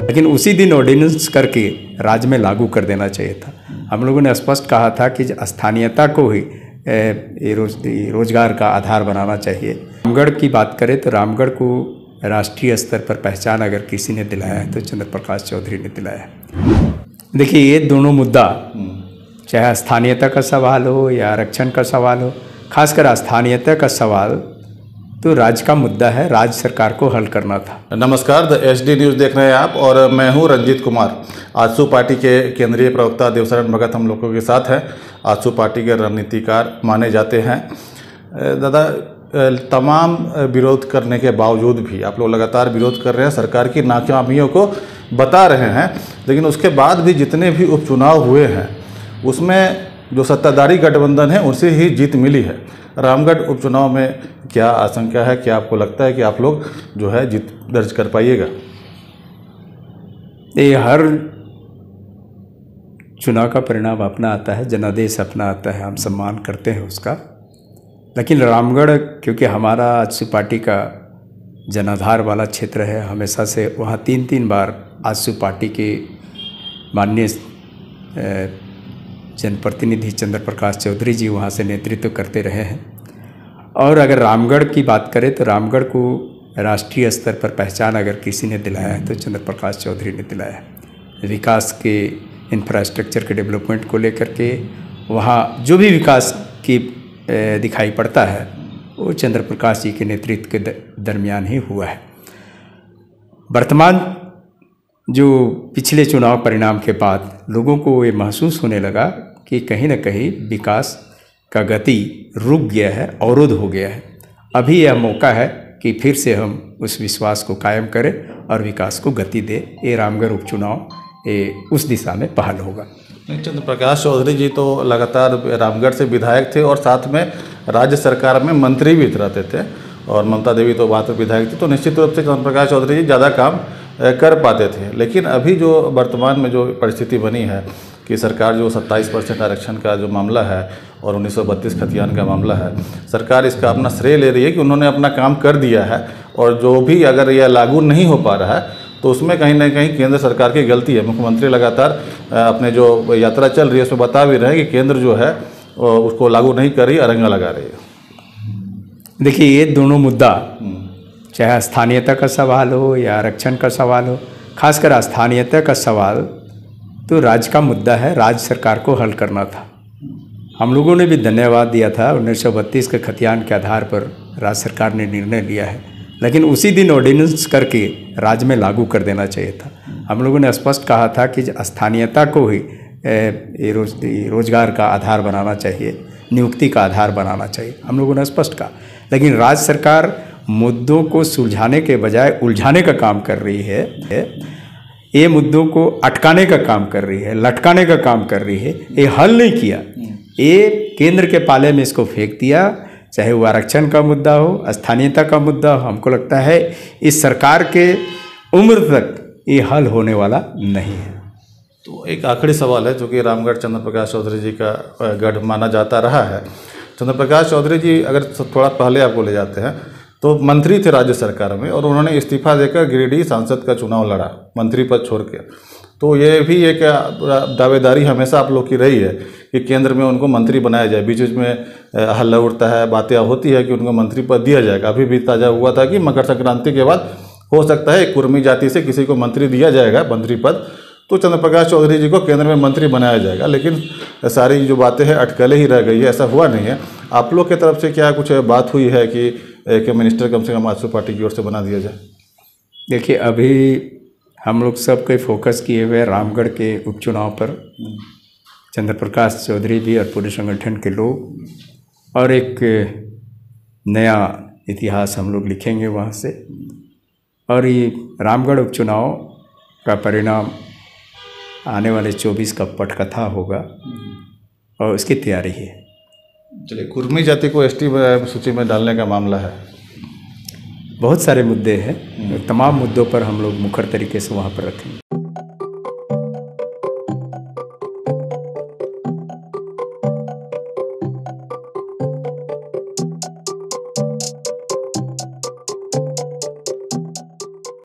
लेकिन उसी दिन ऑर्डिनेंस करके राज्य में लागू कर देना चाहिए था। हम लोगों ने स्पष्ट कहा था कि स्थानीयता को ही रोजगार का आधार बनाना चाहिए। रामगढ़ की बात करें तो रामगढ़ को राष्ट्रीय स्तर पर पहचान अगर किसी ने दिलाया है तो चंद्र प्रकाश चौधरी ने दिलाया है। देखिए, ये दोनों मुद्दा, चाहे स्थानीयता का सवाल हो या आरक्षण का सवाल हो, खासकर स्थानीयता का सवाल तो राज्य का मुद्दा है, राज्य सरकार को हल करना था। नमस्कार, द HD न्यूज़ देख रहे हैं आप और मैं हूं रंजीत कुमार। आजसू पार्टी के केंद्रीय प्रवक्ता देवशरण भगत हम लोगों के साथ हैं। आजसू पार्टी के रणनीतिकार माने जाते हैं। दादा, तमाम विरोध करने के बावजूद भी आप लोग लगातार विरोध कर रहे हैं, सरकार की नाकामियों को बता रहे हैं, लेकिन उसके बाद भी जितने भी उपचुनाव हुए हैं उसमें जो सत्ताधारी गठबंधन है उनसे ही जीत मिली है। रामगढ़ उपचुनाव में क्या आशंका है, क्या आपको लगता है कि आप लोग जो है जीत दर्ज कर पाइएगा? ये हर चुनाव का परिणाम अपना आता है, जनादेश अपना आता है, हम सम्मान करते हैं उसका। लेकिन रामगढ़ क्योंकि हमारा आजसू पार्टी का जनाधार वाला क्षेत्र है, हमेशा से वहाँ तीन बार आजसू पार्टी के माननीय जनप्रतिनिधि चंद्र प्रकाश चौधरी जी वहाँ से नेतृत्व करते रहे हैं। और अगर रामगढ़ की बात करें तो रामगढ़ को राष्ट्रीय स्तर पर पहचान अगर किसी ने दिलाया है तो चंद्र प्रकाश चौधरी ने दिलाया है। विकास के इंफ्रास्ट्रक्चर के डेवलपमेंट को लेकर के वहाँ जो भी विकास की दिखाई पड़ता है वो चंद्र प्रकाश जी के नेतृत्व के दरमियान ही हुआ है। वर्तमान जो पिछले चुनाव परिणाम के बाद लोगों को ये महसूस होने लगा कि कहीं न कहीं विकास का गति रुक गया है, अवरोध हो गया है। अभी यह मौका है कि फिर से हम उस विश्वास को कायम करें और विकास को गति दें। ये रामगढ़ उपचुनाव उस दिशा में पहल होगा। चंद्र प्रकाश चौधरी जी तो लगातार रामगढ़ से विधायक थे और साथ में राज्य सरकार में मंत्री भी रहते थे, और ममता देवी तो वहाँ पर विधायक थी, तो निश्चित रूप से चंद्र प्रकाश चौधरी जी ज़्यादा काम कर पाते थे। लेकिन अभी जो वर्तमान में जो परिस्थिति बनी है कि सरकार जो 27% आरक्षण का जो मामला है और 1932 खतियान का मामला है, सरकार इसका अपना श्रेय ले रही है कि उन्होंने अपना काम कर दिया है, और जो भी अगर यह लागू नहीं हो पा रहा है तो उसमें कहीं ना कहीं केंद्र सरकार की गलती है। मुख्यमंत्री लगातार अपने जो यात्रा चल रही है उसमें बता भी रहे हैं कि केंद्र जो है उसको लागू नहीं कर रही, अरंगा लगा रही है। देखिए, ये दोनों मुद्दा, चाहे स्थानीयता का सवाल हो या आरक्षण का सवाल हो, खासकर स्थानीयता का सवाल तो राज्य का मुद्दा है, राज्य सरकार को हल करना था। हम लोगों ने भी धन्यवाद दिया था। 1932 के खतियान के आधार पर राज्य सरकार ने निर्णय लिया है, लेकिन उसी दिन ऑर्डिनेंस करके राज्य में लागू कर देना चाहिए था। हम लोगों ने स्पष्ट कहा था कि स्थानीयता को ही रोजगार का आधार बनाना चाहिए, नियुक्ति का आधार बनाना चाहिए, हम लोगों ने स्पष्ट कहा। लेकिन राज्य सरकार मुद्दों को सुलझाने के बजाय उलझाने का काम कर रही है, ये मुद्दों को अटकाने का काम कर रही है, लटकाने का काम कर रही है। ये हल नहीं किया, ये केंद्र के पाले में इसको फेंक दिया। चाहे वो आरक्षण का मुद्दा हो, स्थानीयता का मुद्दा हो, हमको लगता है इस सरकार के उम्र तक ये हल होने वाला नहीं है। तो एक आखिरी सवाल है, जो कि रामगढ़ चंद्र प्रकाश चौधरी जी का गढ़ माना जाता रहा है। चंद्र प्रकाश चौधरी जी अगर थोड़ा पहले आपको ले जाते हैं तो मंत्री थे राज्य सरकार में, और उन्होंने इस्तीफा देकर गिरिडीह सांसद का चुनाव लड़ा मंत्री पद छोड़ के। तो ये भी एक दावेदारी हमेशा आप लोग की रही है कि केंद्र में उनको मंत्री बनाया जाए। बीच बीच में हल्ला उठता है, बातें होती है कि उनको मंत्री पद दिया जाएगा। अभी भी ताज़ा हुआ था कि मकर संक्रांति के बाद हो सकता है कुर्मी जाति से किसी को मंत्री दिया जाएगा, मंत्री पद, तो चंद्र प्रकाश चौधरी जी को केंद्र में मंत्री बनाया जाएगा। लेकिन सारी जो बातें हैं अटकलें ही रह गई है, ऐसा हुआ नहीं है। आप लोग की तरफ से क्या कुछ बात हुई है कि एक मिनिस्टर कम से कम आजसू पार्टी की ओर से बना दिया जाए? देखिए, अभी हम लोग सब के फोकस किए हुए रामगढ़ के उपचुनाव पर। चंद्र प्रकाश चौधरी भी और पूरे संगठन के लोग, और एक नया इतिहास हम लोग लिखेंगे वहाँ से। और ये रामगढ़ उपचुनाव का परिणाम आने वाले 24 का पटकथा होगा और उसकी तैयारी है। चलिए, कुर्मी जाति को ST सूची में डालने का मामला है, बहुत सारे मुद्दे हैं, तमाम मुद्दों पर हम लोग मुखर तरीके से वहाँ पर रखेंगे।